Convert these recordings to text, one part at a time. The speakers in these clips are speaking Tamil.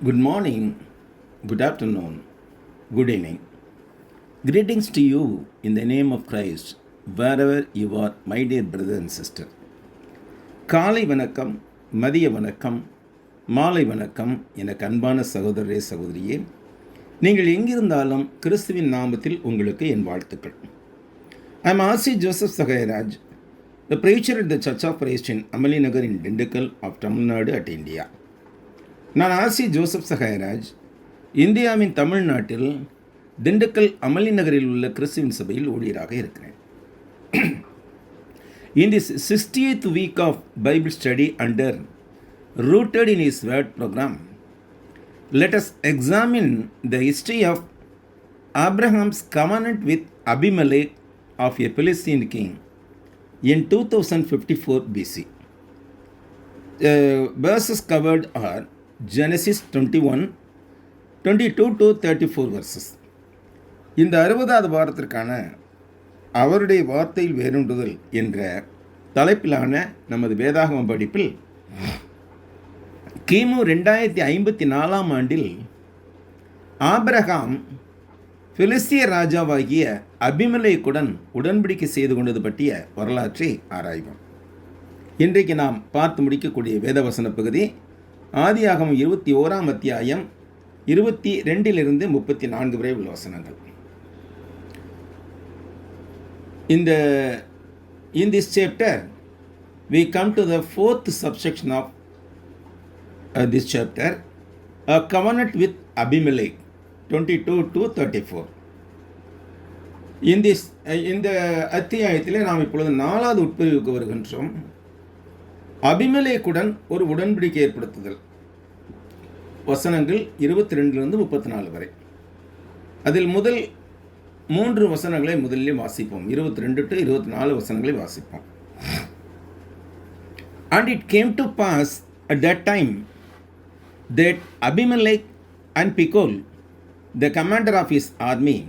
Good morning, good afternoon, good evening. Greetings to you in the name of Christ, wherever you are, my dear brother and sister. காலை வணக்கம், மதிய வணக்கம், மாலை வணக்கம் எனக்கு அன்பான சகோதரரே சகோதரியே. நீங்கள் எங்கிருந்தாலும் கிறிஸ்துவின் நாமத்தில் உங்களுக்கு என் வாழ்த்துக்கள். I am R.C. Joseph Sagayaraj, the preacher at the Church of Christ in Amali Nagar in Dindigul of Tamil Nadu at India. நான் ஆர்சி ஜோசப் சகாயராஜ், இந்தியாவின் தமிழ்நாட்டில் திண்டுக்கல் அமளி நகரில் உள்ள கிறிஸ்துவின் சபையில் ஊழியராக இருக்கிறேன். In this 60th week of Bible study under Rooted in His Word program, let us examine the history of Abraham's covenant with Abimelech of a Philistine king in 2054 BC. Verses covered are Genesis 21, 22 to 34 verses. இந்த 60வது வாரத்திற்கான அவருடைய வார்த்தையில் வேரூன்றுதல் என்ற தலைப்பிலான நமது வேதாகம படிப்பில் கிமு 2054 ஆண்டில் ஆபிரகாம் பிலிஸ்திய ராஜாவாகிய அபிமெலேக்குடன் உடன்படிக்கை செய்து கொண்டது பற்றிய வரலாற்றை ஆராய்வோம். இன்றைக்கு நாம் பார்த்து முடிக்கக்கூடிய வேதவசன பகுதி ஆதியாகமம் 21ஆம் அத்தியாயம் 22 34 வரை உள்ள வசனங்கள். In this chapter, we come to the fourth subsection of this chapter, a covenant with Abimelech, 22 to 34. இந்த அத்தியாயத்தில் நாம் இப்பொழுது 4வது உட்பிரிவுக்கு வருகின்றோம். அபிமெலேக்குடன் ஒரு உடன்படிக்கை ஏற்படுத்துதல். வசனங்கள் 22 34 வரை. அதில் முதல் 3 வசனங்களை முதலில் வாசிப்போம். 22 to 24 வசனங்களை வாசிப்போம். And it came to pass at that time that Abimelech and Phicol, the commander of his army,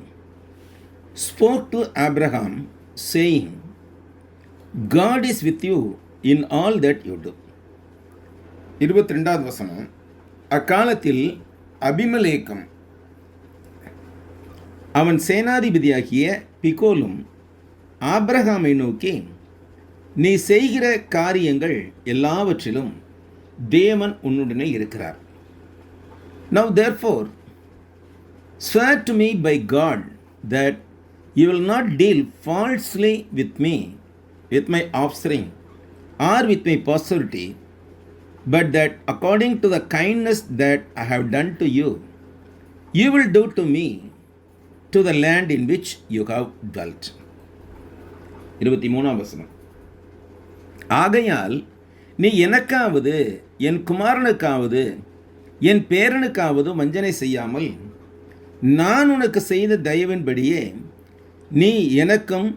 spoke to Abraham, saying, God is with you in all that you do. 22வது வசனம். அக்காலத்தில் அபிமெலேக்கும் அவன் சேனாதிபதியாகிய பிகோலும் ஆபிரகாமை நோக்கி, நீ செய்கிற காரியங்கள் எல்லாவற்றிலும் தேவன் உன்னுடனே இருக்கிறார். Now therefore swear to me by God that you will not deal falsely with me, with my offspring, or with my posterity, but that according to the kindness that I have done to you, you will do to me, to the land in which you have dwelt. 23ஆம் வசனம். ஆகையால் நீ எனக்காவது என் குமாரனுக்காவது என் பேரனுக்காவது வஞ்சனை செய்யாமல் நான் உனக்கு செய்த தயவின்படியே நீ எனக்கும்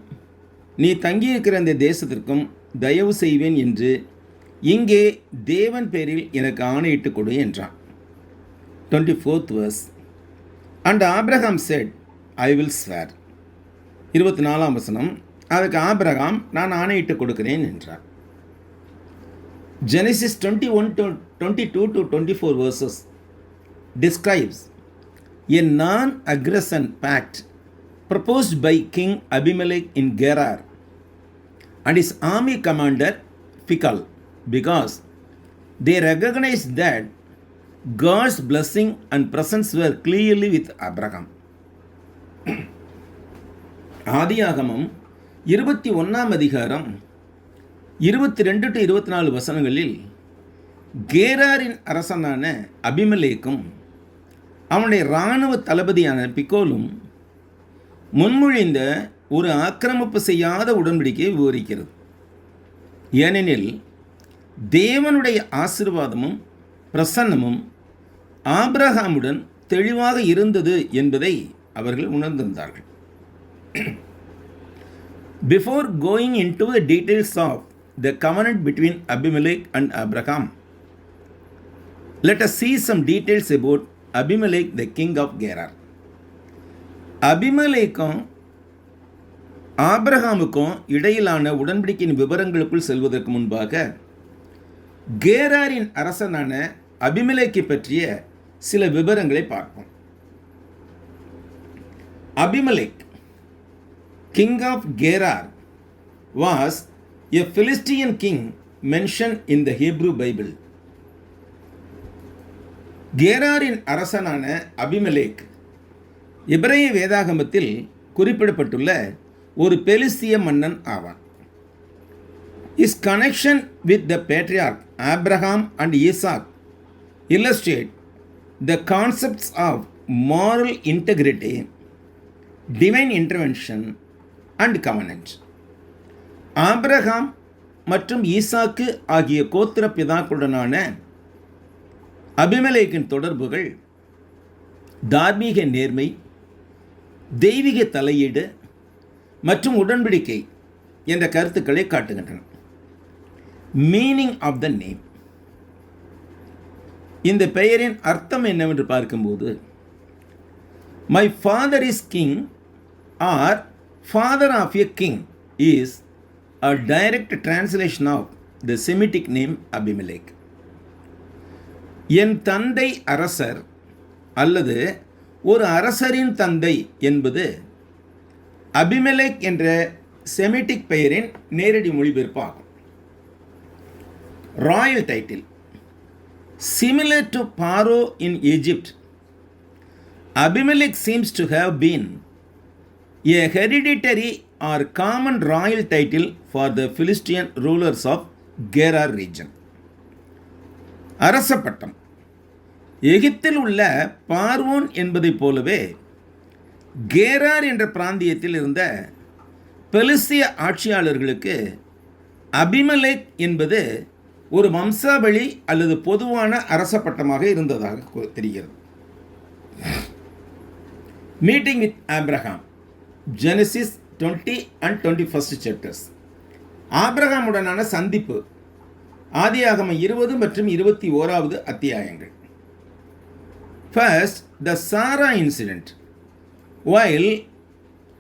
நீ தங்கியிருக்கிற அந்த தேசத்திற்கும் தயவு செய்வேன் என்று இங்கே தேவன் பேரில் எனக்கு ஆணையிட்டு கொடு என்றான். 24th verse. And Abraham said, I will swear. 24ஆம் வசனம். அதுக்கு ஆபிரகாம், நான் ஆணையிட்டு கொடுக்கிறேன் என்றார். Genesis 21 to 22 to 24 verses describes a non-aggression pact proposed by King Abimelech in Gerar and his army commander Phicol, because they recognized that God's blessing and presence were clearly with Abraham. ஆதியாகமம் 21ஆம் அதிகாரம் 22 to 24 வசனங்களில் கேராரின் அரசனான அபிமெலேக்கும் அவனுடைய இராணுவ தளபதியான பிகோலும் முன்மொழிந்த ஒரு ஆக்கிரமிப்பு செய்யாத உடன்படிக்கையை விவரிக்கிறது. ஏனெனில் தேவனுடைய ஆசீர்வாதமும் பிரசன்னமும் ஆபிரகாமுடன் தெளிவாக இருந்தது என்பதை அவர்கள் உணர்ந்திருந்தார்கள். Before going into the details of the covenant between Abimelech and Abraham, let us see some details about Abimelech, the king of Gerar. அபிமெலேக்கும் ஆபிரகாமுக்கும் இடையிலான உடன்படிக்கையின் விவரங்களுக்குள் செல்வதற்கு முன்பாக கேராரின் அரசனான அபிமெலேக்கை பற்றிய சில விவரங்களை பார்ப்போம். Abimelech, king of Gerar, was a Philistine king mentioned in the Hebrew Bible. கேராரின் அரசனான அபிமெலேக் எபிரேய வேதாகமத்தில் குறிப்பிடப்பட்டுள்ள ஒரு பெலிஸ்திய மன்னன் ஆவான். His connection with the patriarch Abraham and Isaac illustrate the concepts of moral integrity, divine intervention and covenant. Abraham மற்றும் ஈசாக்கு ஆகிய கோத்திர பிதாக்களுடனான அபிமெலேக்கின் தொடர்புகள் தார்மீக நேர்மை, தெய்வீக தலையீடு மற்றும் உடன்படிக்கை என்ற கருத்துக்களை காட்டுகின்றன. மீனிங் ஆஃப் த நேம், இந்த பெயரின் அர்த்தம் என்னவென்று பார்க்கும்போது, my father is king or father of a king is a direct translation of the Semitic name Abimelech. என் தந்தை அரசர் அல்லது ஒரு அரசரின் தந்தை என்பது அபிமெலேக் என்ற செமிட்டிக் பெயரின் நேரடி மொழிபெயர்ப்பாகும். Royal title, similar to pharaoh in Egypt, Abimelech seems to have been a hereditary or common royal title for the Philistine rulers of Gerar region. அரச பட்டம் எகிப்தில் உள்ள பார்வோன் என்பதைப் போலவே கேரார் என்ற பிராந்தியத்தில் இருந்த பெலிஸ்திய ஆட்சியாளர்களுக்கு அபிமெலேக் என்பது ஒரு வம்சாவளி அல்லது பொதுவான அரச பட்டமாக இருந்ததாக தெரிகிறது. Meeting with Abraham, Genesis 20 and 21st chapters. ஆபிரகாமுடனான சந்திப்பு, ஆதியாகமம் 20 மற்றும் 21வது அத்தியாயங்கள். First, the Sarah incident. While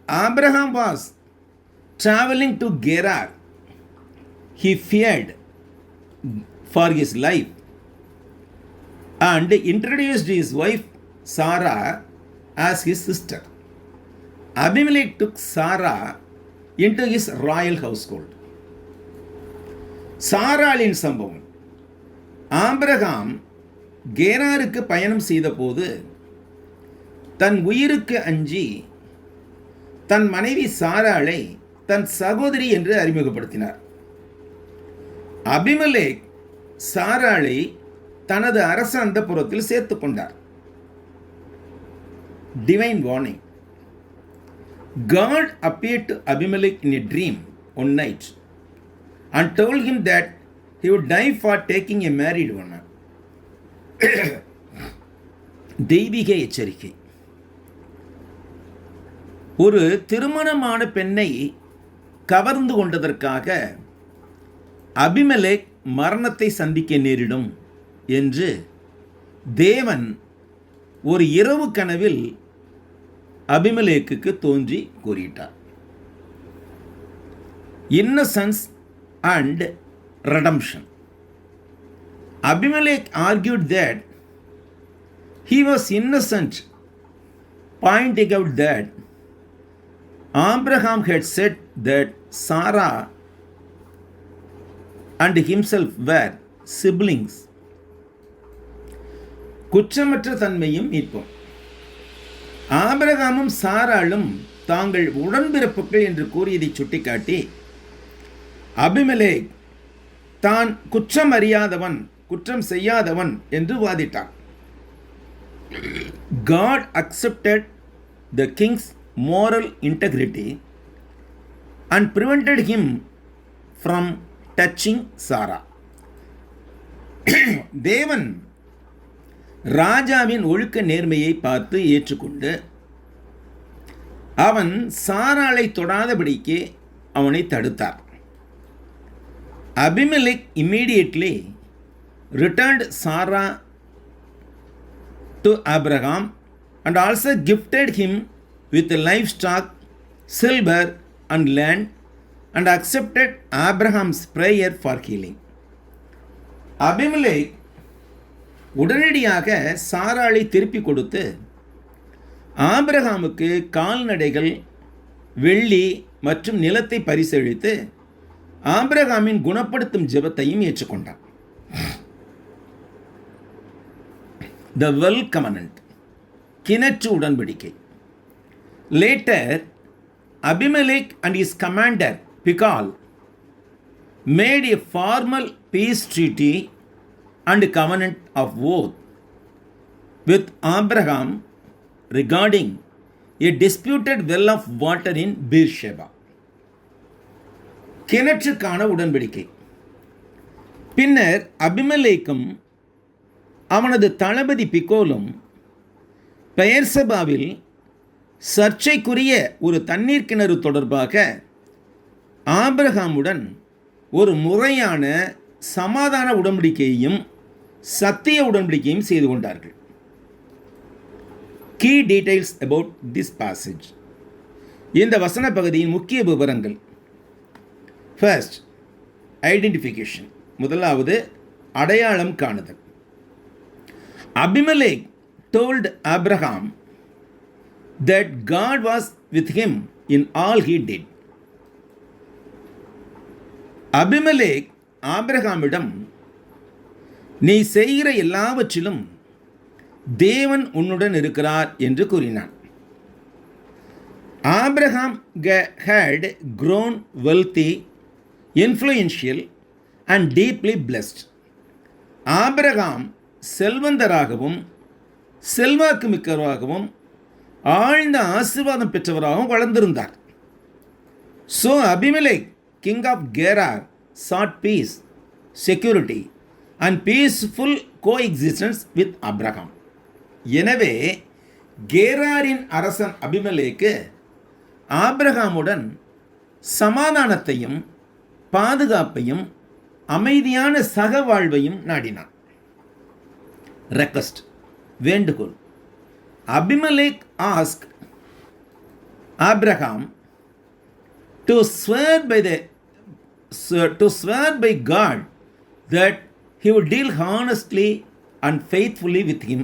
Abraham was traveling to Gerar, he feared for his life and introduced his wife Sarah as his sister. Abimelech took Sarah into his royal household. சாராளின் சம்பவம், ஆபிரகாம் கேராருக்கு பயணம் செய்தபோது தன் உயிருக்கு அஞ்சி தன் மனைவி சாராளை தன் சகோதரி என்று அறிமுகப்படுத்தினார். அபிமெலேக் சாராளை தனது அரச அந்தப்புரத்தில் சேர்த்துக் கொண்டார். Divine warning. God appeared to Abimelech in a dream one night and told him that he would die for taking a married woman. தெய்வீக எச்சரிக்கை. ஒரு திருமணமான பெண்ணை கவர்ந்து கொண்டதற்காக அபிமெலேக் மரணத்தை சந்திக்க நேரிடும் என்று தேவன் ஒரு இரவு கனவில் அபிமெலேக்குக்கு தோன்றி கூறிட்டார். Innocence and redemption. Abimelech argued that he was innocent, pointing out that Abraham had said that Sarah and himself were siblings. குற்றமற்ற தன்மையும் மீட்பும். ஆபிரகாமும் சாராளும் தாங்கள் உடன்பிறப்புகள் என்று கூறியதை சுட்டிக்காட்டி அபிமெலேக் தான் குற்றம் அறியாதவன், குற்றம் செய்யாதவன் என்று வாதிட்டான். God accepted the king's moral integrity and prevented him from touching Sarah. தேவன் ராஜாவின் ஒழுக்க நேர்மையை பார்த்து ஏற்றுக்கொண்டு அவன் சாராளை தொடாதபடிக்கு அவனை தடுத்தார். Abimelech immediately returned Sarah to Abraham and also gifted him with livestock, silver and land and accepted Abraham's prayer for healing. Abimelech உடனடியாக சாராளை திருப்பி கொடுத்து ஆபிரகாமுக்கு கால்நடைகள், வெள்ளி மற்றும் நிலத்தை பரிசளித்து ஆபிரகாமின் குணப்படுத்தும் ஜெபத்தையும் ஏற்றுக்கொண்டார். The well covenant, கிணற்று உடன்படிக்கை. Later, Abimelech and his commander Pichol made a formal peace treaty and covenant of oath with Abraham regarding a disputed well of water in Beersheba. கிணற்றுக்கான உடன்படிக்கை. பின்னர் அபிமெலேக்கும் அவனது தளபதி பிக்கோலும் பெயர்சபாவில் சர்ச்சைக்குரிய ஒரு தண்ணீர் கிணறு தொடர்பாக ஆபிரகாமுடன் ஒரு முறையான சமாதான உடன்படிக்கையையும் சத்திய உடன்படிக்கையும் செய்து கொண்டார்கள். Key details about this passage. இந்த வசன பகுதியின் முக்கிய விவரங்கள். First, identification. முதலாவது, அடையாளம் காணுதல். Abimelech told Abraham that God was with him in all he did. Abimelech ஆபிரகாமிடம், நீ செய்கிற எல்லாவற்றிலும் தேவன் உன்னுடன் இருக்கிறார் என்று கூறினான். Abraham had grown wealthy, influential and deeply blessed. Abraham செல்வந்தராகவும் செல்வாக்கு மிக்கவராகவும் ஆழ்ந்த ஆசீர்வாதம் பெற்றவராகவும் வளர்ந்திருந்தார். So Abimelech, king of Gerar, sought peace, security and peaceful coexistence with Abraham. எனவே கேராரின் அரசன் அபிமெலேக்கு ஆபிரகாமுடன் சமாதானத்தையும் பாதுகாப்பையும் அமைதியான சகவாழ்வையும் நாடினான். ரெக்வெஸ்ட், வேண்டுகோள். Abimelech asked Abraham to swear by God that he would deal honestly and faithfully with him,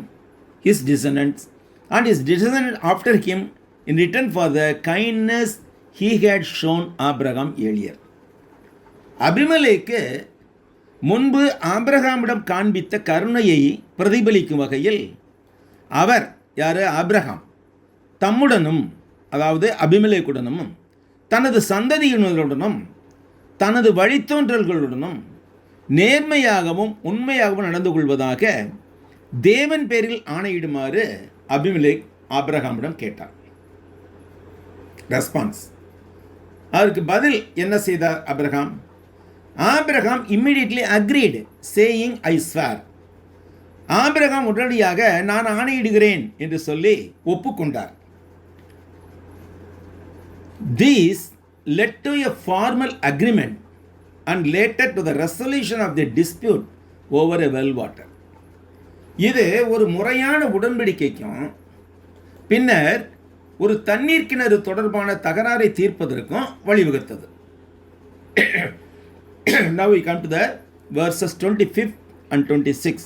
his descendants, and his descendants after him in return for the kindness he had shown Abraham earlier. அபிமெலேக்கு முன்பு ஆபிரகாமிடம் காண்பித்த கருணையை பிரதிபலிக்கும் வகையில் அவர், யார், ஆபிரகாம், தம்முடனும், அதாவது அபிமெலேக்குடனும், தனது சந்ததியினருடனும் தனது வழித்தோன்றல்களுடனும் நேர்மையாகவும் உண்மையாகவும் நடந்து கொள்வதாக தேவன் பேரில் ஆணையிடுமாறு அபிமெலேக் ஆபிரகாமிடம் கேட்டார். ரெஸ்பான்ஸ். அதற்கு பதில் என்ன செய்தார் Abraham? Abraham immediately agreed, saying I swear. Abraham உடனடியாக நான் ஆணையிடுகிறேன் என்று சொல்லி ஒப்புக்கொண்டார். This led to a formal agreement and later to the resolution of the dispute over a well water. இது ஒரு முறையான உடன்படிக்கைக்கும் பின்னர் ஒரு தண்ணீர் கிணறு தொடர்பான தகராறை தீர்ப்பதற்கும் வழிவகுத்தது. Now we come to the verses 25 and 26.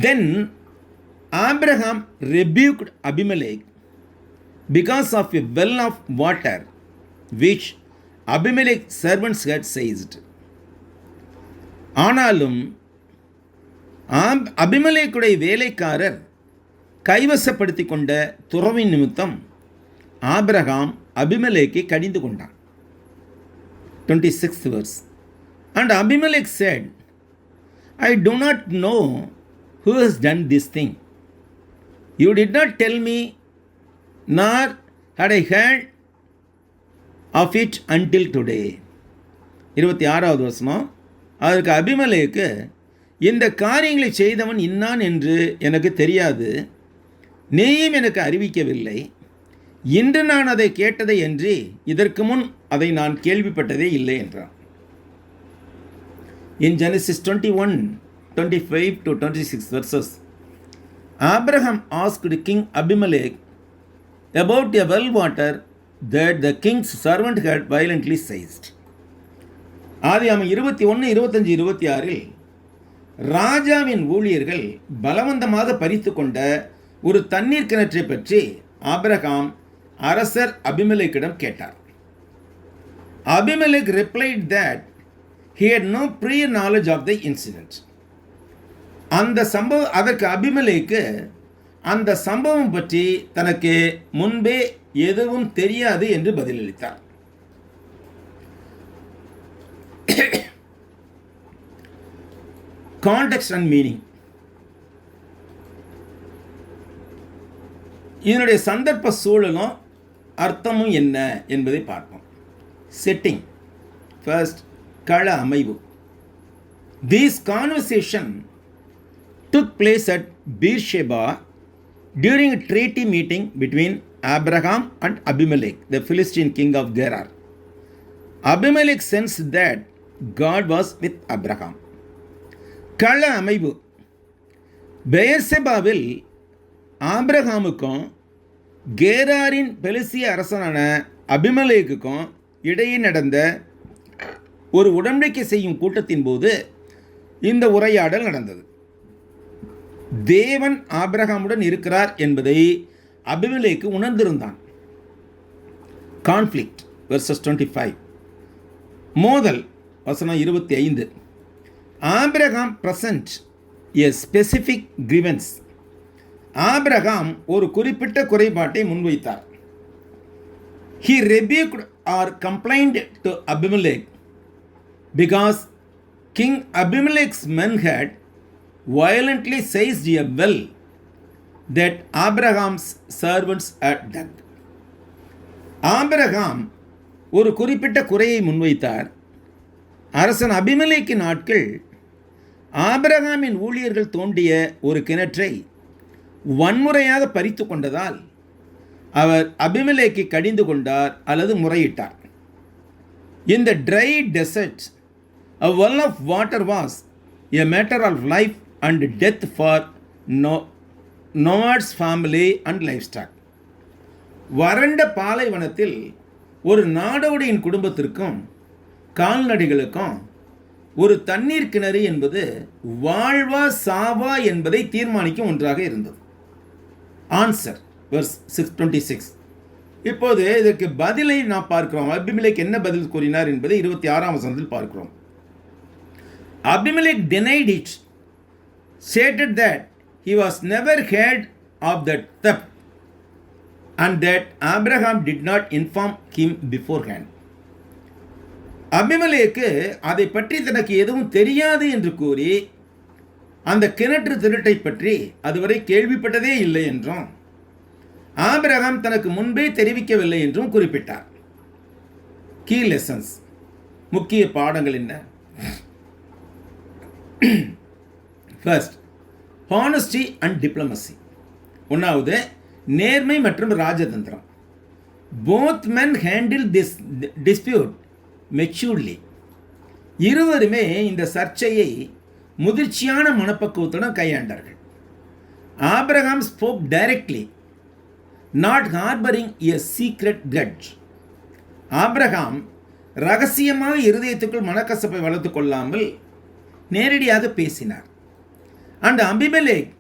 Then Abraham rebuked Abimelech because of a well of water which Abimelech's servants had seized. ஆனாலும் அபிமெலேக்குடைய வேலைக்காரர் கைவசப்படுத்தி கொண்ட துறவின் நிமித்தம் ஆபிரகாம் அபிமெலேக்கை கடிந்து கொண்டான். 26th verse. And Abimelech said, I do not know who has done this thing. You did not tell me, nor had I heard of it until today. 26வது வசனம். அதற்கு அபிமெலேக்கு, இந்த காரியங்களை செய்தவன் இன்னான் என்று எனக்கு தெரியாது, நீயும் எனக்கு அறிவிக்கவில்லை. இன்று நான் அதை கேட்டதை அன்றி இதற்கு முன் அதை நான் கேள்விப்பட்டதே இல்லை என்றான். In Genesis 21, 25 to 26 verses, Abraham asked King Abimelech about a well water that the king's servant had violently seized. ஆதியாகமம் 21, 25, 26 ராஜாவின் ஊழியர்கள் பலவந்தமாக பறித்து கொண்ட ஒரு தண்ணீர் கிணற்றை பற்றி ஆபிரகாம் அரசர் அபிமெலேக்கிடம் கேட்டார். Abimelech replied that he had no prior knowledge of the incident. அதற்கு அபிமெலேக்கு அந்த சம்பவம் பற்றி தனக்கு முன்பே எதுவும் தெரியாது என்று பதிலளித்தார். Context and meaning. இதனுடைய சந்தர்ப்ப சூழலும் அர்த்தமும் என்ன என்பதை பார்ப்போம். செட்டிங். ஃபர்ஸ்ட், கள அமைவு. This conversation took place at Beersheba during a treaty meeting between Abraham and Abimelech, the Philistine king of Gerar. Abimelech sensed that God was with Abraham. கள அமைவு. பெயர்செபாவில் ஆபிரகாமுக்கும் கேராரின் பெலிஸ்திய அரசனான அபிமெலேக்குக்கும் இடையே நடந்த ஒரு உடன்படிக்கை செய்யும் கூட்டத்தின் போது இந்த உரையாடல் நடந்தது. தேவன் ஆபிரகாமுடன் இருக்கிறார் என்பதை அபிமெலேக்கு உணர்ந்திருந்தான். Conflict versus 25. மோதல் வசனம் 25. ஆபிரகாம் பிரசன்ட் எ ஸ்பெசிஃபிக் கிரீவன்ஸ். ஆபிரகாம் ஒரு குறிப்பிட்ட குறைபாட்டை முன்வைத்தார். He rebuked or complained to Abimelech because King Abimelech's men had violently seized a well that Abraham's servants had dug. Abraham ஒரு குறிப்பிட்ட குறையை முன்வைத்தார். அரசன் அபிமெலேக்கின் ஆட்கள் ஆபிரகாமின் ஊழியர்கள் தோண்டிய ஒரு கிணற்றை வன்முறையாக பறித்து கொண்டதால் அவர் அபிமெலேக்கை கடிந்து கொண்டார் அல்லது முறையிட்டார். In the dry desert, a well of water was a matter of life and death for Noah's family and livestock. வறண்ட பாலைவனத்தில் ஒரு நாடோடியின் குடும்பத்திற்கும் கால்நடைகளுக்கும் ஒரு தண்ணீர் கிணறு என்பது வாழ்வா சாவா என்பதை தீர்மானிக்கும் ஒன்றாக இருந்தது. Answer verse 626. இப்போது இதற்கு பதிலை நாம் பார்க்கிறோம். அபிமெலேக் என்ன பதில் கூறினார் என்பதை 26ஆம் வசனத்தில் பார்க்கிறோம். Abimelech denied it, stated that he was never heard of that theft and that Abraham did not inform him beforehand. அபிமெலேக்கு அதை பற்றி தனக்கு எதுவும் தெரியாது என்று கூறி அந்த கிணற்று திருட்டை பற்றி அதுவரை கேள்விப்பட்டதே இல்லை என்றும் ஆபிரகாம் தனக்கு முன்பே தெரிவிக்கவில்லை என்றும் குறிப்பிட்டார். கீ லெசன்ஸ், முக்கிய பாடங்கள் என்ன? First, honesty and diplomacy. ஒன்றாவது, நேர்மை மற்றும் ராஜதந்திரம். Both men handle this dispute maturely. இருவருமே இந்த சர்ச்சையை முதிர்ச்சியான மனப்பக்குவத்துடன் கையாண்டார்கள். Abraham spoke directly, not harbouring a secret grudge. Abraham ரகசியமாக இருதயத்துக்குள் மனக்கசப்பை வளர்த்து கொள்ளாமல் நேரடியாக பேசினார். And Abimelech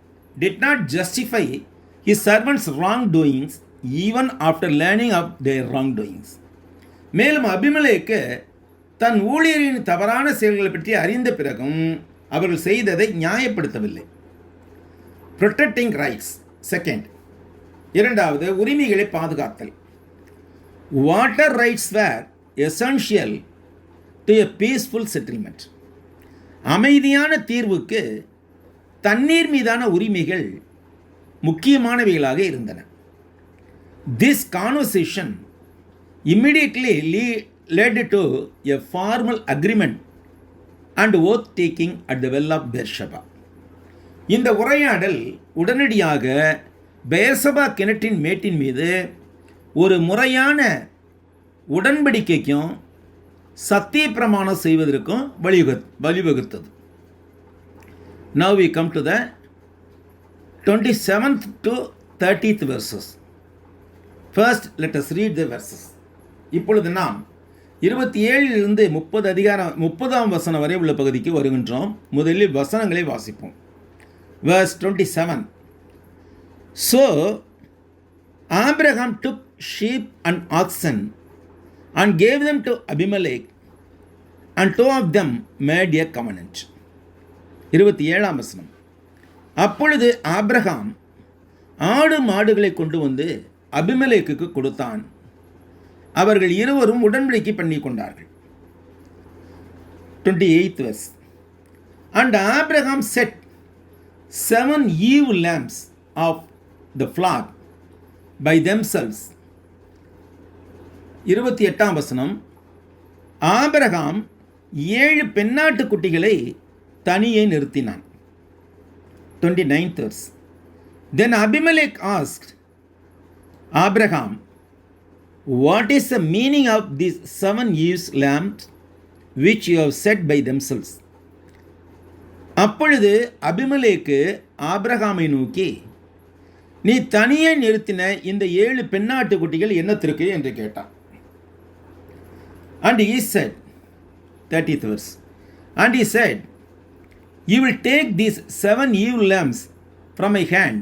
did not justify his servants' wrongdoings even after learning of their wrongdoings. மேலும் அபிமெலேக்கு தன் ஊழியரின் தவறான செயல்களை பற்றி அறிந்த பிறகும் அவர்கள் செய்ததை நியாயப்படுத்தவில்லை. Protecting rights. செகண்ட், இரண்டாவது, உரிமைகளை பாதுகாத்தல். Water rights were essential to a peaceful settlement. அமைதியான தீர்வுக்கு தண்ணீர் மீதான உரிமைகள் முக்கியமானவைகளாக இருந்தன. This conversation immediately led to a formal agreement and oath taking at the well of Beersheba. இந்த உரையாடல் உடனடியாக பெயர்சபா கிணற்றின் மேட்டின் மீது ஒரு முறையான உடன்படிக்கைக்கும் சத்திய பிரமாணம் செய்வதற்கும் வழிவகுத்தது. Now we come to the 27th to 30th verses. First, let us read the verses. இப்பொழுது நாம் 27 30 வசனம் வரை உள்ள பகுதிக்கு வருகின்றோம். முதலில் வசனங்களை வாசிப்போம். Verse 27. So Abraham took sheep and oxen and gave them to Abimelech, and two of them made a covenant. 27 வசனம். அப்பொழுது ஆபிரகாம் ஆடு மாடுகளை கொண்டு வந்து அபிமெலேக்குக்கு கொடுத்தான். அவர்கள் இருவரும் உடன்படிக்கை பண்ணி கொண்டார்கள். 28th verse. And Abraham set 7 ewe lambs of the flock by themselves. 28ஆம் வசனம். ஆபிரகாம் 7 பெண்ணாட்டு குட்டிகளை தனியே நிறுத்தினான். 29th verse. Then Abimelech asked Abraham, what is the meaning of these 7 ewes lambs which you have set by themselves? அப்பொழுது அபிமெலேக்கு ஆபிரகாமை நோக்கி, நீ தனியே நிறுத்தின இந்த 7 பெண்ணாட்டு குட்டிகள் என்னத்திற்கு என்று கேட்டான். And he said, 30th verse. And he said, you will take these 7 ewe lambs from my hand,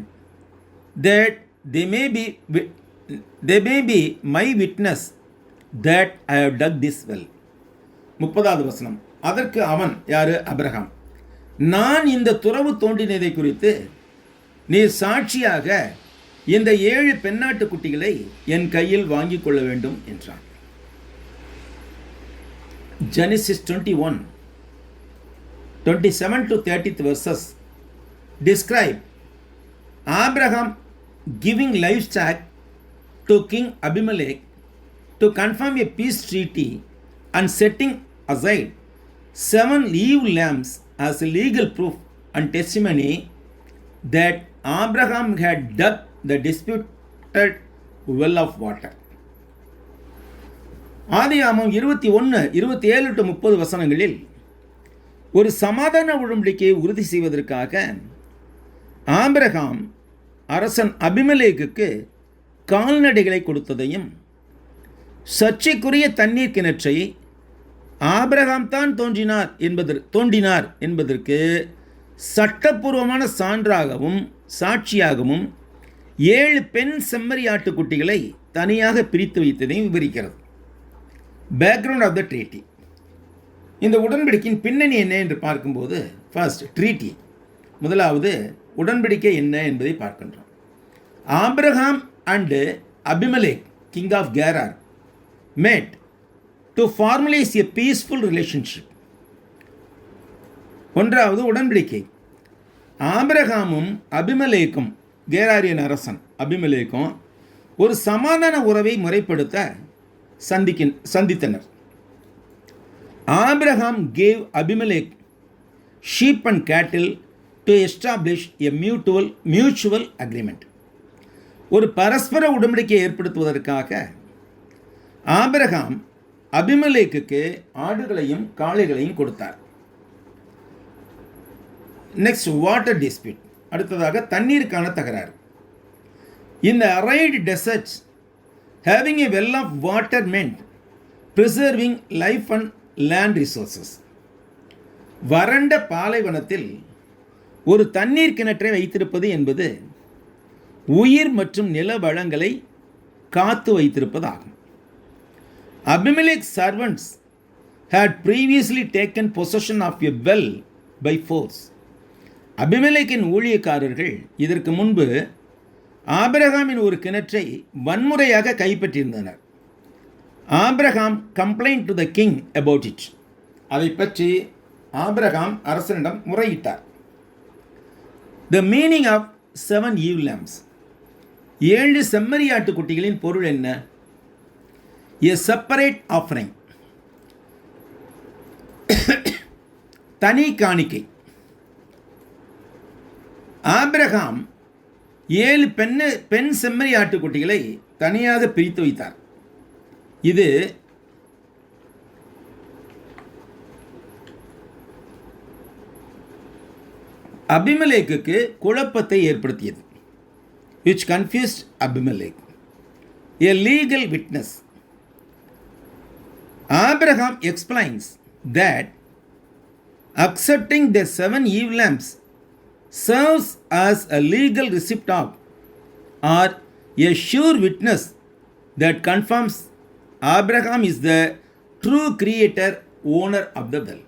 that they may be my witness that I have dug this well. 30வது வசனம். அதற்கு அவன், யாரு? அபிரகாம், நான் இந்த துறவு தோண்டினதை குறித்து நீர் சாட்சியாக இந்த 7 பெண்ணாட்டு குட்டிகளை என் கையில் வாங்கிக் கொள்ள வேண்டும் என்றான். Genesis 21, 27 to 30th verses describe Abraham giving livestock to King Abimelech to confirm a peace treaty and setting aside 7 ewe lambs as a legal proof and testimony that Abraham had dug the disputed well of water. ஆதியாகமம் 21, 27 to 30 வசனங்களில் ஒரு சமாதான உடன்படிக்கையை உறுதி செய்வதற்காக ஆபிரகாம் அரசன் அபிமெலேக்குக்கு கால்நடைகளை கொடுத்ததையும், சர்ச்சைக்குரிய தண்ணீர் கிணற்றை ஆபிரகாம் தான் தோண்டினார் என்பதற்கு சட்டப்பூர்வமான சான்றாகவும் சாட்சியாகவும் 7 பெண் செம்மறியாட்டு குட்டிகளை தனியாக பிரித்து வைத்ததையும் விவரிக்கிறது. Background of the treaty. இந்த உடன்படிக்கையின் பின்னணி என்ன என்று பார்க்கும்போது, ஃபர்ஸ்ட் ட்ரீட்டி, முதலாவது உடன்படிக்கை என்ன என்பதை பார்க்கின்றோம். Abraham and Abimelech, king of Gerar, met to formalize a peaceful relationship. ஒன்றாவது உடன்படிக்கை. ஆபிரகாமும் அபிமெலேக்கும், கேராரியன் அரசன் அபிமெலேக்கும் ஒரு சமாதான உறவை முறைப்படுத்த சந்தித்தனர். Abraham gave Abimelech sheep and cattle to establish a mutual agreement. ஒரு பரஸ்பர உடன்படிக்கையை ஏற்படுத்துவதற்காக ஆபிரகாம் அபிமெலேக்குக்கு ஆடுகளையும் காளைகளையும் கொடுத்தார். Next, water dispute. அடுத்ததாக தண்ணீருக்கான தகராறு. In the arid deserts, having a well of water meant preserving life and land resources. வறண்ட பாலைவனத்தில் ஒரு தண்ணீர் கிணற்றை வைத்திருப்பது என்பது உயிர் மற்றும் நில வளங்களை காத்து வைத்திருப்பதாகும். Abimelech's servants had previously taken possession of a well by force. அபிமெலேக்கின் ஊழியக்காரர்கள் இதற்கு முன்பு ஆபிரகாமின் ஒரு கிணற்றை வன்முறையாக கைப்பற்றியிருந்தனர். Abraham complained to the king about it. அதை பற்றி ஆபிரகாம் அரசனிடம் முறையிட்டார். The meaning of 7 ewe lambs. 7 செம்மறியாட்டு குட்டிகளின் பொருள் என்ன? A separate offering. தனி காணிக்கை. ஆபிரகாம் 7 பெண் செம்மறி ஆட்டுக்குட்டிகளை தனியாக பிரித்து வைத்தார். இது அபிமெலேக்குக்கு குழப்பத்தை ஏற்படுத்தியது. which confused Abimelech. A legal witness. Abraham explains that accepting the 7 Eve lamps serves as a legal receipt of or a sure witness that confirms Abraham is the true creator, owner of the well.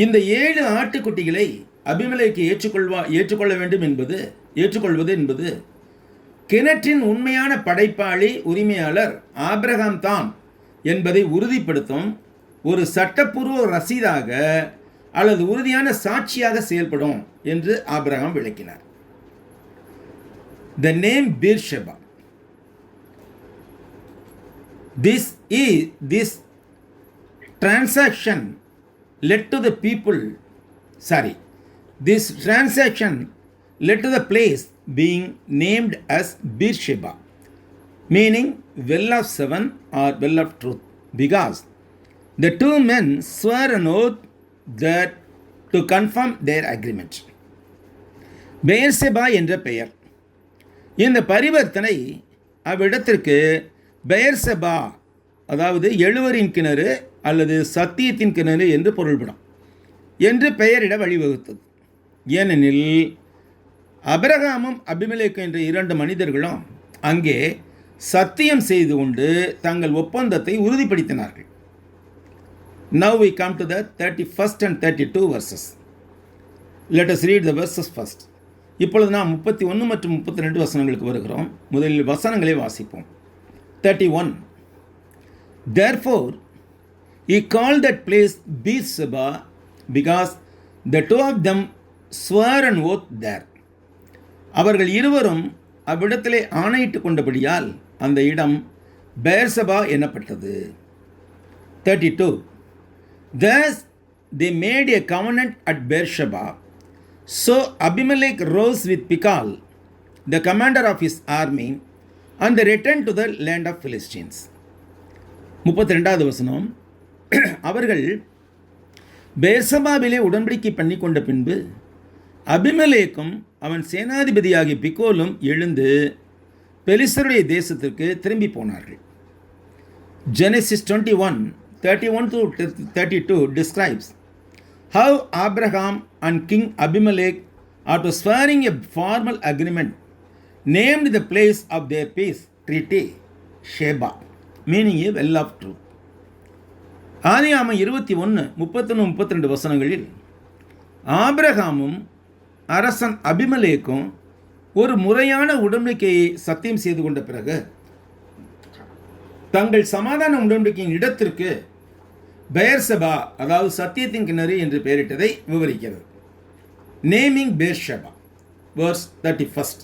இந்த 7 ஆட்டுக்குட்டிகளை அபிமெலேக்கு ஏற்றுக்கொள்ள வேண்டும் ஏற்றுக்கொள்வது என்பது கிணற்றின் உண்மையான படைப்பாளி உரிமையாளர் ஆபிரகாம் தான் என்பதை உறுதிப்படுத்தும் ஒரு சட்டப்பூர்வ ரசீதாக அல்லது உறுதியான சாட்சியாக செயல்படும் என்று ஆபிரகாம் விளக்கினார். The name Beersheba. This transaction led to the place being named as Beersheba, meaning well of 7 or well of truth, because the 2 men swore an oath that to confirm their agreement. Beersheba என்ற பெயர். இந்த பரிவர்த்தனை அவ்விடத்திற்கு பெயர்செபா, அதாவது எழுவரின் கிணறு அல்லது சத்தியத்தின் கிணறு என்று பொருள்படும் என்று பெயரிட வழிவகுத்தது. ஏனெனில் அபிரகாமும் அபிமெலேக்கு என்ற 2 மனிதர்களும் அங்கே சத்தியம் செய்து கொண்டு தங்கள் ஒப்பந்தத்தை உறுதிப்படுத்தினார்கள். Now we come to the 31st and 32 verses. Let us read the verses first. இப்பொழுது நாம் 31 மற்றும் 32 வசனங்களுக்கு வருகிறோம். முதலில் வசனங்களை வாசிப்போம். 31. Therefore he called that place Beersheba because the 2 of them swore an oath there. அவர்கள் இருவரும் அவ்விடத்திலே ஆணையிட்டு கொண்டபடியால் அந்த இடம் பெயர்செபா எனப்பட்டது. 32. Thus they made a covenant at Beersheba. So Abimelech rose with Pichal, the commander of his army, and they returned to the land of Philistines. 32வது வசனம். அவர்கள் பெயர்செபாவிலே உடன்படிக்கை பண்ணி கொண்ட பின்பு அபிமெலேக்கும் அவன் சேனாதிபதியாகிய பிக்கோலும் எழுந்து பெலிஸ்தருடைய தேசத்திற்கு திரும்பி போனார்கள். Genesis 21:31-32 describes how Abraham and King Abimelech, after swearing a formal agreement, named the place of their peace treaty Sheba, meaning a well of truth. ஆதியாகமம் 21:31-32 வசனங்களில் ஆபிரகாமும் அரசன் அபிமெலேக்கும் ஒரு முறையான உடன்படிக்கையை சத்தியம் செய்து கொண்ட பிறகு தங்கள் சமாதான உடன்படிக்கையின் இடத்திற்கு பெயர்செபா, அதாவது சத்தியத்தின் கிணறு என்று பெயரிட்டதை விவரிக்கிறது. Naming Beersheba, verse 31.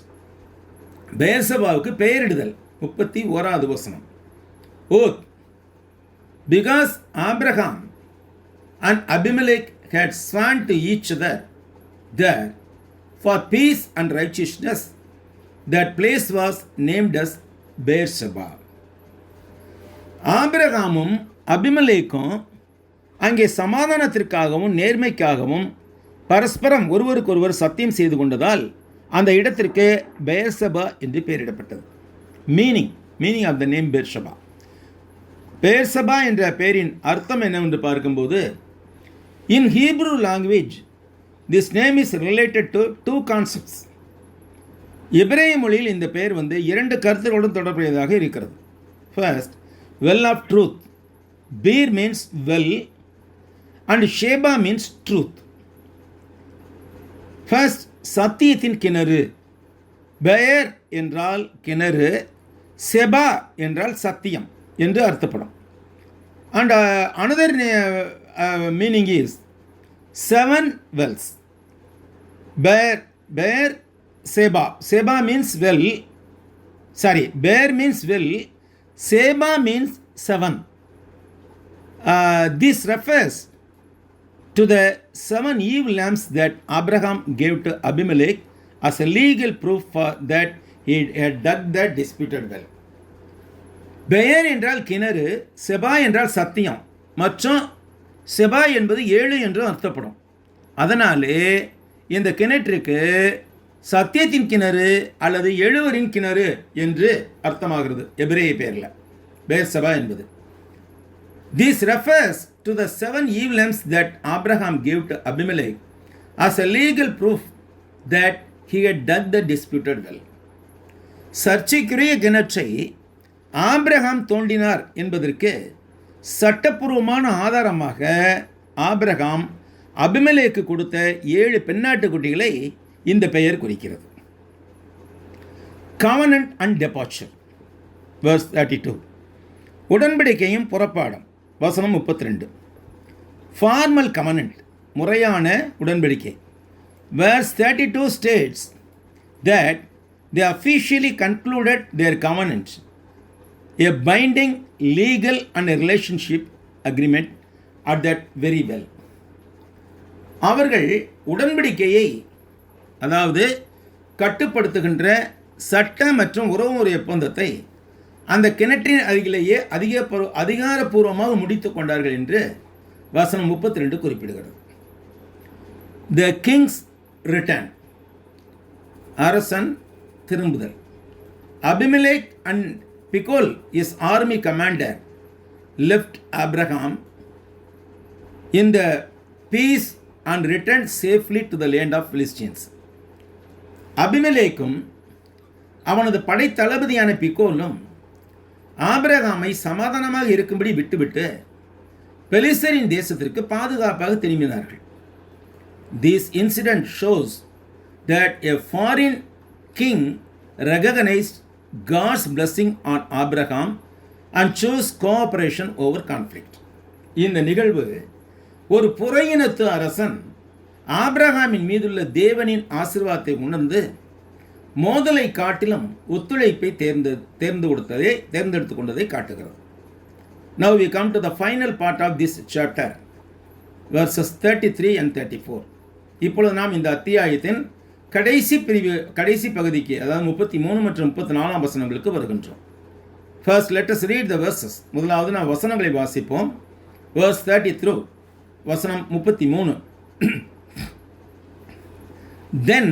பெயர்செபாவுக்கு பெயரிடுதல் 31வது வசனம். Oath. Because Abraham and Abimelech had sworn to each other there for peace and righteousness, that place was named as Beersheba. ஆபிரகாமும் அபிமெலேக்கும் அங்கே சமாதானத்திற்காகவும் நேர்மைக்காகவும் பரஸ்பரம் ஒருவருக்கொருவர் சத்தியம் செய்து கொண்டதால் அந்த இடத்திற்கு பெயர்செபா என்று பெயரிடப்பட்டது. Meaning of the name Beersheba. Beersheba என்ற பெயரின் அர்த்தம் என்னவென்று பார்க்கும்போது, in Hebrew language this name is related to 2 concepts. எபிரேய மொழியில் இந்த பெயர் 2 கருத்துக்களுடன் தொடர்புடையதாக இருக்கிறது. First, well of truth. Beer means well and Sheba means truth. First, சத்தியத்தின் கிணறு. பெயர் என்றால் கிணறு, செபா என்றால் சத்தியம் என்று அர்த்தப்படும். And another meaning is 7 wells. Bear, Seba. Seba means well. Sorry, bear means well. Seba means 7. This refers to the 7 Eve lamps that Abraham gave to Abimelech as a legal proof for that he had dug the disputed well. பெயர் என்றால் கிணறு, செபா என்றால் சத்தியம், மற்றும் செபா என்பது 7 என்று அர்த்தப்படும். அதனாலே இந்த கிணற்றுக்கு சத்தியத்தின் கிணறு அல்லது எழுவரின் கிணறு என்று அர்த்தமாகிறது எபிரேய பெயரில் பெயர்செபா என்பது. This refers to the 7 emblems that Abraham gave to Abimelech as a legal proof that he had dug the disputed well. சர்ச்சைக்குரிய கிணற்றை ஆபிரகாம் தோண்டினார் என்பதற்கு சட்டப்பூர்வமான ஆதாரமாக ஆபிரகாம் அபிமெலேக்கு கொடுத்த 7 பெண்ணாட்டுக்குட்டிகளை இந்த பெயர் குறிக்கிறது. Covenant and departure, verse 32. உடன்படிக்கையும் புறப்பாடும், வசனம் 32. Formal covenant, முறையான உடன்படிக்கை. Verse 32 states that they officially concluded their covenant, a binding legal and a relationship agreement at that very well. அவர்கள் உடன்படிக்கையை, அதாவது கட்டுப்படுத்துகின்ற சட்ட மற்றும் உறவுமுறை ஒப்பந்தத்தை அந்த கிணற்றின் அருகிலேயே அதிகாரப்பூர்வமாக முடித்து கொண்டார்கள் என்று வசனம் 32 குறிப்பிடுகிறது. The king's return, அரசன் திரும்புதல். Abimelech and Phicol, his army commander, left Abraham in the peace and returned safely to the land of Philistines. அபிமெலேக்கும் அவனது படைத்தளபதியான பிகோலும் ஆபிரகாமை சமாதானமாக இருக்கும்படி விட்டுவிட்டு பெலிஸ்தரின் தேசத்திற்கு பாதுகாப்பாக திரும்பினார்கள். This incident shows that a foreign king recognized God's blessing on Abraham and chose cooperation over conflict. இந்த நிகழ்வு ஒரு புறையினத்து அரசன் ஆபிரகாமின் மீதுள்ள தேவனின் ஆசீர்வாதத்தை உணர்ந்து மோதலை காட்டிலும் ஒத்துழைப்பை தேர்ந்தெடுத்து கொண்டதை காட்டுகிறது. Now we come to the final part of this chapter, verses 33 and 34. இப்பொழுது நாம் இந்த அத்தியாயத்தின் கடைசி பகுதிக்கு, அதாவது 33 மற்றும் 34 வசனங்களுக்கு வருகின்றோம். First let us read the verses. முதலாவது நாம் வசனங்களை வாசிப்போம். Verse 33, வசனம் 33. Then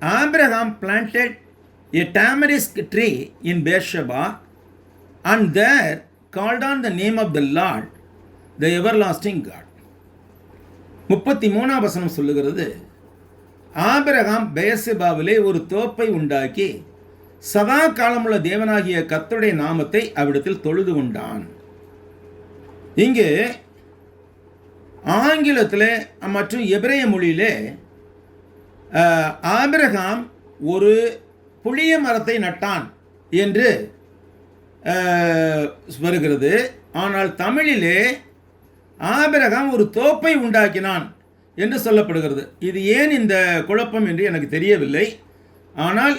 Abraham planted a tamarisk tree in Beersheba and there called on the name of the Lord, the everlasting God. 33 வசனம் சொல்லுகிறது, ஆபிரகாம் பெயர்செபாவிலே ஒரு தோப்பை உண்டாக்கி சதா காலமுள்ள தேவனாகிய கர்த்தருடைய நாமத்தை அவ்விடத்தில் தொழுது கொண்டான். இங்கே ஆங்கிலத்தில் மற்றும் எபிரேய மொழியிலே ஆபிரகாம் ஒரு புளிய மரத்தை நட்டான் என்று வருகிறது. ஆனால் தமிழிலே ஆபிரகாம் ஒரு தோப்பை உண்டாக்கினான் என்று சொல்லப்படுகிறது. இது ஏன் இந்த குழப்பம் என்று எனக்கு தெரியவில்லை. ஆனால்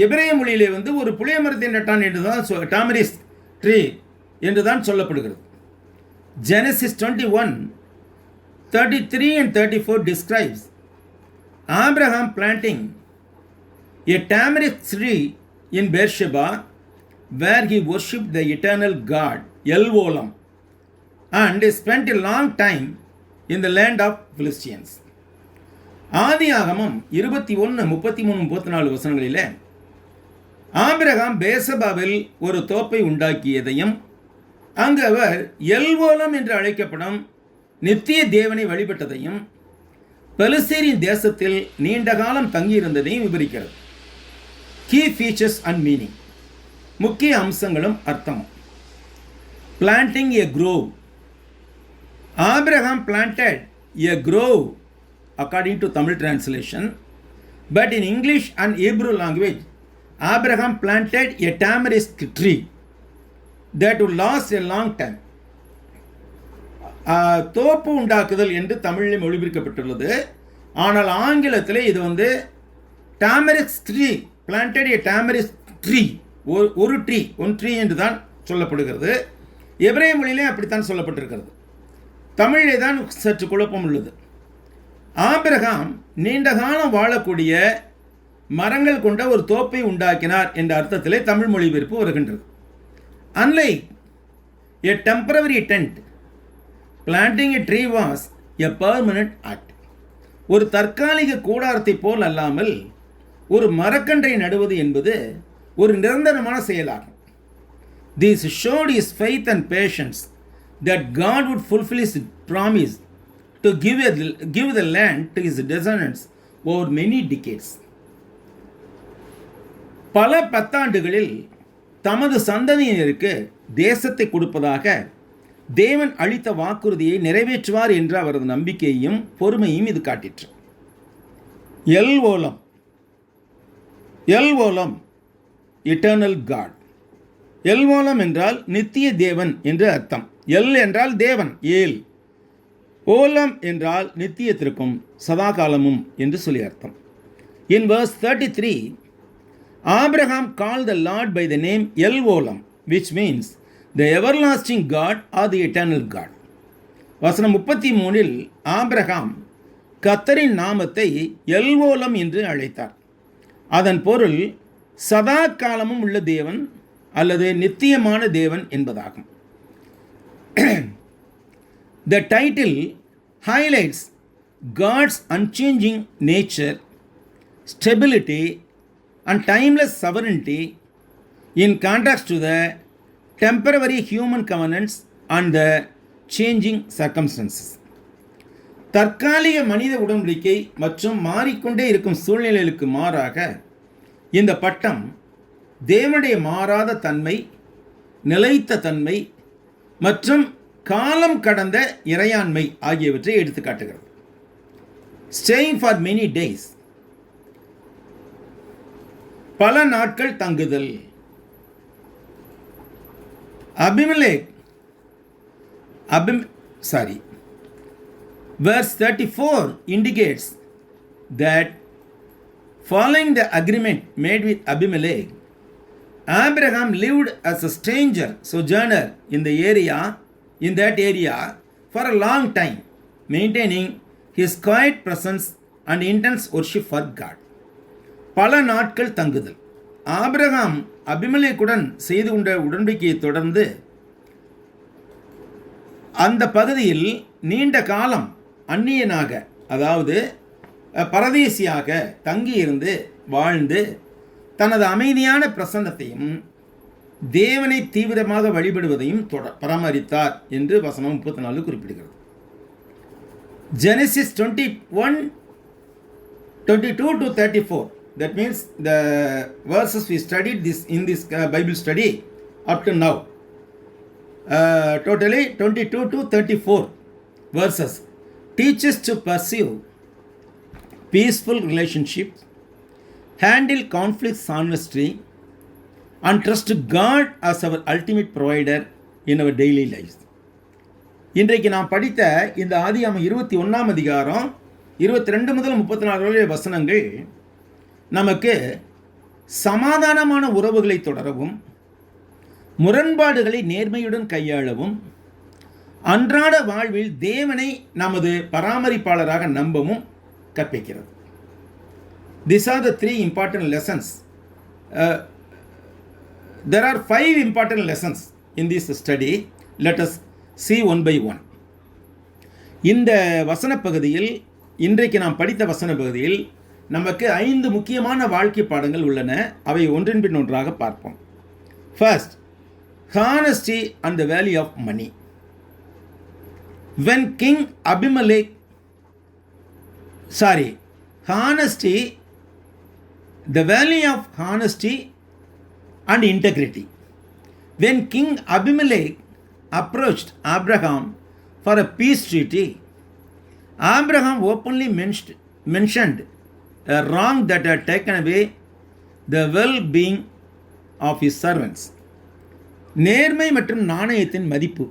எபிரேய மொழியிலே ஒரு புளிய மரத்தை நட்டான் என்று தான் டாமரிஸ் ட்ரீ என்று தான் சொல்லப்படுகிறது. Genesis 21:33 and 34 describes Abraham planting a tamarisk tree in Beersheba where he worshipped the eternal God El-Olam and spent a long time in the land of Philistines. ஆதியாகமம் 21:33-34 வசனங்களிலே ஆபிரகாம் பெயர்செபாவில் ஒரு தோப்பை உண்டாக்கியதையும் அங்கு அவர் எல்-ஓலம் என்று அழைக்கப்படும் நித்திய தேவனை வழிபட்டதையும் பெலிஸ்தரின் தேசத்தில் நீண்ட காலம் தங்கியிருந்ததையும் விவரிக்கிறது. கீ ஃபீச்சர்ஸ் அண்ட் மீனிங், முக்கிய அம்சங்களும் அர்த்தமும். Planting a grove. Abraham planted a grove according to Tamil translation, but in English and Hebrew language Abraham planted a tamarisk tree that would last a long time. தோப்பு உண்டாக்குதல் என்று தமிழில் மொழிபெயர்க்கப்பட்டுள்ளது. ஆனால் ஆங்கிலத்தில் இது டாமரிஸ்க் ட்ரீ, பிளான்டட் ஏ டாமரிஸ்க் ட்ரீ, ஒரு ட்ரீ என்று தான் சொல்லப்படுகிறது. எபிரேய மொழியிலே அப்படித்தான் சொல்லப்பட்டிருக்கிறது. தமிழிலே தான் சற்று குழப்பம் உள்ளது. ஆபிரகாம் நீண்ட காலம் வாழக்கூடிய மரங்கள் கொண்ட ஒரு தோப்பை உண்டாக்கினார் என்ற அர்த்தத்திலே தமிழ் மொழிபெயர்ப்பு வருகின்றது. Unlike a temporary tent, planting a tree was a permanent act. ஒரு தற்காலிக கூடாரத்தை போல் அல்லாமல் ஒரு மரக்கன்றை நடுவது என்பது ஒரு நிரந்தரமான செயலாகும். This showed his faith and patience that God would fulfill his promise to give the land to his descendants over many decades. பல பத்தாண்டுகளில் தமது சந்ததியினருக்கு தேசத்தை கொடுப்பதாக தேவன் அளித்த வாக்குறுதியை நிறைவேற்றுவார் என்ற அவரது நம்பிக்கையையும் பொறுமையும் இது காட்டிற்று. எல்வோலம் இட்டர்னல் காட். எல்வோலம் என்றால் நித்திய தேவன் என்று அர்த்தம். எல் என்றால் தேவன், ஏல். ஓலம் என்றால் நித்தியத்திற்கும் சதாகாலமும் என்று சொல்லி அர்த்தம். In verse 33, Abraham called the Lord by the name Elvolam, which means the everlasting God or the eternal God. வசனம் 33இல் ஆபிரகாம் கர்த்தரின் நாமத்தை எல்வோலம் என்று அழைத்தார். அதன் பொருள் சதா காலமும் உள்ள தேவன் அல்லது நித்தியமான தேவன் என்பதாகும். The title highlights God's unchanging nature, stability and timeless sovereignty in contrast to the temporary human covenants and the changing circumstances. தற்காலிக மனித உடன்படிக்கை மற்றும் மாறிக்கொண்டே இருக்கும் சூழ்நிலைகளுக்கு மாறாக இந்த பட்டம் தேவனுடைய மாறாத தன்மை, நிலைத்த தன்மை மற்றும் காலம் கடந்த இறையாண்மை ஆகியவற்றை எடுத்து காட்டுகிறது. ஸ்டேயிங் ஃபார் மெனி டேஸ், பல நாட்கள் தங்குதல். Verse 34 indicates that following the agreement made with Abimelech, Abraham lived as a stranger, sojourner in that area for a long time, maintaining his quiet presence and intense worship for God. பல நாட்கள் தங்குதல். ஆபிரகாம் அபிமெலேக்குடன் செய்து கொண்ட உடன்படிக்கையை தொடர்ந்து அந்த பகுதியில் நீண்ட காலம் அந்நியனாக, அதாவது பரதேசியாக தங்கியிருந்து வாழ்ந்து தனது அமைதியான பிரசன்னத்தையும் தேவனை தீவிரமாக வழிபடுவதையும் பராமரித்தார் என்று வசனம் 34 குறிப்பிடுகிறது. Genesis 21:22 to 34. That means the verses we studied in this Bible study up to now. Totally 22 to 34 verses teach us to pursue peaceful relationships, handle conflicts honestly, and trust God as our ultimate provider in our daily lives. இன்றைக்கு நாம் படித்த இந்த ஆதியாகமம் 21ஆம் அதிகாரம் 22 முதல் 34 வசனங்கள் நமக்கு சமாதானமான உறவுகளை தொடரவும், முரண்பாடுகளை நேர்மையுடன் கையாளவும், அன்றாட வாழ்வில் தேவனை நமது பராமரிப்பாளராக நம்பவும் கற்பிக்கிறது. These are the 3 important lessons. There are 5 important lessons in this study. Let us see one by one. இந்த வசன பகுதியில், இன்றைக்கு நாம் படித்த வசன பகுதியில் நமக்கு 5 முக்கியமான வாழ்க்கை பாடங்கள் உள்ளன. அவை ஒன்றின் பின் ஒன்றாக பார்ப்போம். First, honesty and the value of money. When King Abimelech, honesty, the value of honesty and integrity. When King Abimelech approached Abraham for a peace treaty, Abraham openly mentioned a wrong that had taken away the well-being of his servants. நேர்மை மற்றும் நாணயத்தின் மதிப்பு.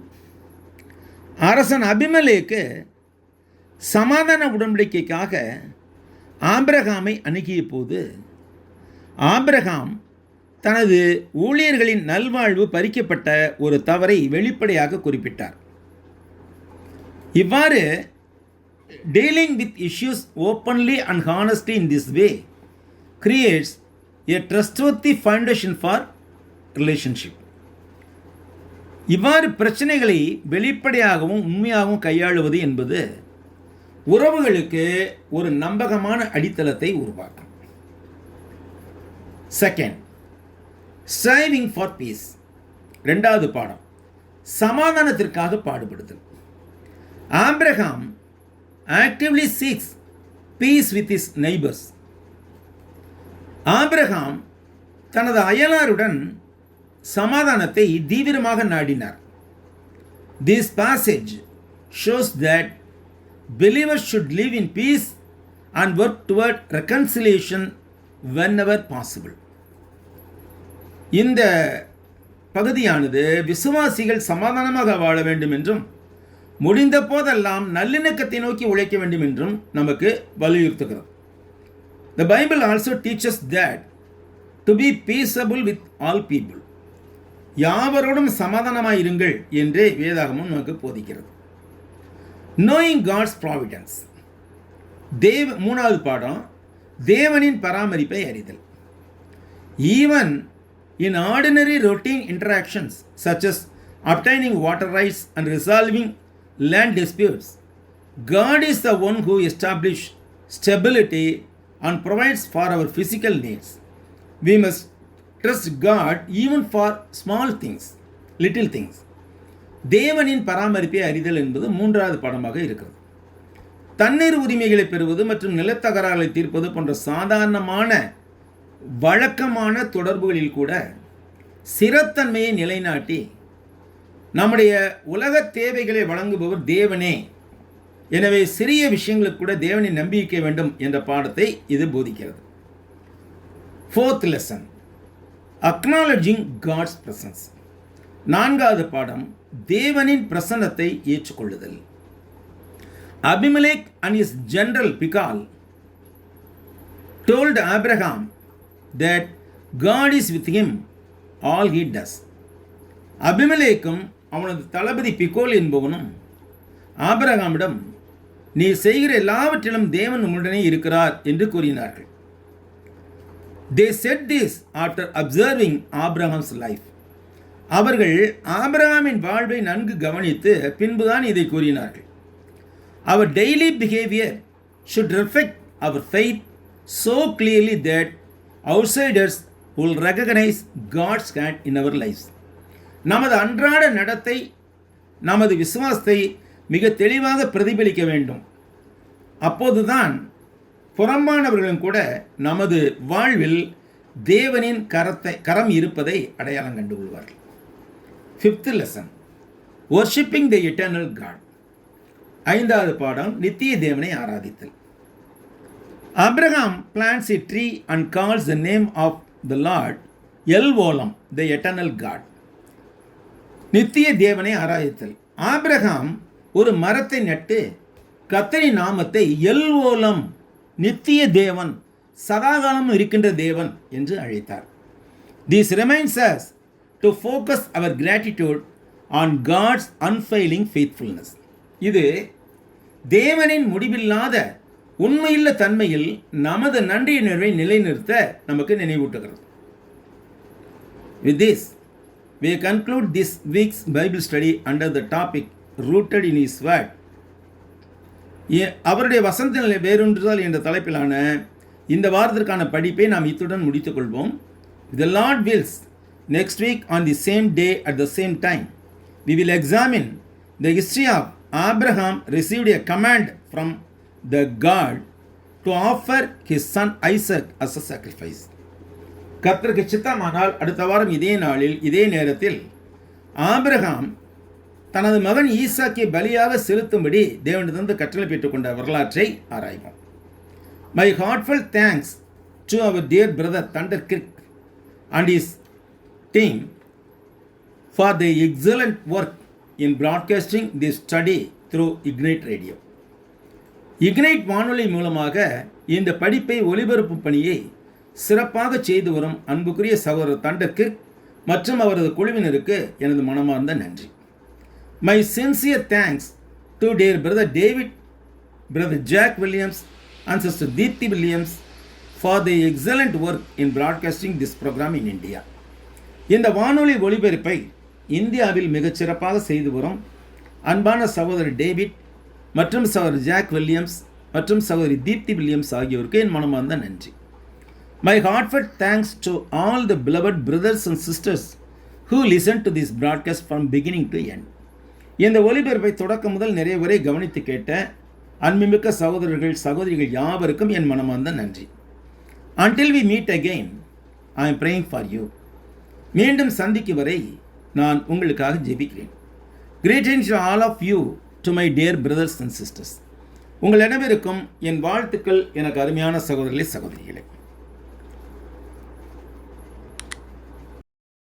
அரசன் அபிமெலேக்கு சமாதான உடன்படிக்கைக்காக ஆபிரகாமை அணுகிய போது ஆபிரகாம் தனது ஊழியர்களின் நல்வாழ்வு பறிக்கப்பட்ட ஒரு தவறை வெளிப்படையாக குறிப்பிட்டார். இவ்வாறு dealing with issues openly and honestly in this way creates a trustworthy foundation for relationship. இவ்வாறு பிரச்சனைகளை வெளிப்படையாகவும் உண்மையாகவும் கையாளுவது என்பது உறவுகளுக்கு ஒரு நம்பகமான அடித்தளத்தை உருவாக்கும். Second, striving for peace. 2வது பாடம், சமாதானத்திற்காக பாடுபடுதல். Abraham actively seeks peace with his neighbours. Abraham தனது அயலாருடன் சமாதானத்தை தீவிரமாக நாடினார். This passage shows that believers should live in peace and work toward reconciliation whenever possible. இந்த பகுதியானது விசுவாசிகள் சமாதானமாக வாழ வேண்டும் என்றும் முடிந்த போதெல்லாம் நல்லிணக்கத்தை நோக்கி உழைக்க வேண்டும் என்றும் நமக்கு வலியுறுத்துகிறது. The Bible also teaches that to be peaceable with all people. யாவரோடும் சமாதானமாயிருங்கள் என்றே வேதாகமும் நமக்கு போதிக்கிறது. Knowing God's providence. மூணாவது பாடம், தேவனின் பராமரிப்பை அறிதல். Even in ordinary routine interactions such as obtaining water rights and resolving land disputes, God is the one who establishes stability and provides for our physical needs. We must trust God even for small things, little things. தேவனின் பராமரிப்பை அறிதல் என்பது மூன்றாவது பாடமாக இருக்கிறது. தண்ணீர் உரிமைகளை பெறுவது மற்றும் நிலத்தகராறுகளை தீர்ப்பது போன்ற சாதாரணமான வழக்கமான தொடர்புகளில் கூட சிறத்தன்மையை நிலைநாட்டி நம்முடைய உலக தேவைகளை வழங்குபவர் தேவனே. எனவே சிறிய விஷயங்களுக்கு கூட தேவனை நம்பிக்க வேண்டும் என்ற பாடத்தை இது போதிக்கிறது. Fourth lesson, acknowledging God's presence. நான்காவது பாடம், தேவனின் பிரசன்னத்தை ஏற்றுக்கொள்ளுதல். Abimelech and his general Pichal told Abraham that God is with him all he does. அபிமெலேக்கும் அவனது தளபதி பிகோல் என்பவனும் ஆபிரகாமிடம் நீ செய்கிற எல்லாவற்றிலும் தேவன் உம்முடனே இருக்கிறார் என்று கூறினார்கள். They said this after observing Abraham's life. அவர்கள் ஆபிரகாமின் வாழ்வை நன்கு கவனித்து பின்புதான் இதை கூறினார்கள். Our daily behavior should reflect our faith so clearly that outsiders will recognize God's hand in our lives. நமது அன்றாட நடத்தை நமது விசுவாசத்தை மிக தெளிவாக பிரதிபலிக்க வேண்டும். அப்போதுதான் புறம்பானவர்களும் கூட நமது வாழ்வில் தேவனின் கரம் இருப்பதை அடையாளம் கண்டு கொள்வார்கள். Fifth lesson, worshipping the eternal God. ஐந்தாவது பாடம், நித்திய தேவனை ஆராதித்தல். Abraham plants a tree and calls the name of the Lord El Olam, the eternal God. நித்திய தேவனை ஆராதித்தல். ஆபிரகாம் ஒரு மரத்தை நட்டு கர்த்தரின் நாமத்தை எல் ஓலம், நித்திய தேவன், சதாகாலம் இருக்கின்ற தேவன் என்று அழைத்தார். This reminds us to focus our gratitude on God's unfailing faithfulness. இது தேவனின் முடிவில்லாத உண்மையுள்ள தன்மையில் நமது நன்றியுணர்வை நிலைநிறுத்த நமக்கு நினைவூட்டுகிறது. With this, we conclude this week's Bible study under the topic Rooted in His Word. அவருடைய வசனத்தின் வேரூன்றுதல் என்ற தலைப்பிலான இந்த வாரத்திற்கான படிப்பை நாம் இத்துடன் முடித்துக் கொள்வோம். The Lord wills, next week on the same day at the same time, we will examine the history of Abraham received a command from the God to offer his son Isaac as a sacrifice. கர்த்தருக்கு சித்தமானால் அடுத்த வாரம் இதே நாளில் இதே நேரத்தில் ஆபிரகாம் தனது மகன் ஈசாக்கை பலியாக செலுத்தும்படி தேவனிடமிருந்து கட்டளை பெற்றுக்கொண்ட வரலாற்றை ஆராய்வோம். My heartfelt thanks to our dear brother Thunder Kirk and his team for the excellent work in broadcasting this study through Ignite Radio. Ignite வானொலி மூலமாக இந்த படிப்பை ஒளிபரப்பும் பணியை சிறப்பாக செய்து வரும் அன்புக்குரிய சகோதரர் தண்டர் கிர்க் மற்றும் அவரது குழுவினருக்கு எனது மனமார்ந்த நன்றி. My sincere thanks to dear brother David, brother Jack Williams and sister Deepthi Williams for the excellent work in broadcasting this program in India. இந்த வானொலி ஒளிபரப்பை இந்தியாவில் மிகச் சிறப்பாக செய்து வரும் அன்பான சகோதரர் டேவிட் மற்றும் சகோதரர் ஜாக் வில்லியம்ஸ் மற்றும் சகோதரி தீப்தி வில்லியம்ஸ் ஆகியோருக்கு என் மனமார்ந்த நன்றி. My heartfelt thanks to all the beloved brothers and sisters who listened to this broadcast from beginning to end. இந்த ஒலிபரப்பை தொடக்கம் முதல் நிறைய வரை கவனித்து கேட்ட அன்புமிக்க சகோதரர்கள் சகோதரிகள் யாவருக்கும் என் மனமார்ந்த நன்றி. Until we meet again, I am praying for you. மீண்டும் சந்திக்கும் வரை நான் உங்களுக்காக ஜெபிக்கிறேன். Greetings to all of you, to my dear brothers and sisters. உங்கள் அனைவருக்கும் என் வாழ்த்துக்கள், எனக்கு அருமையான சகோதரர்களே சகோதரிகளே.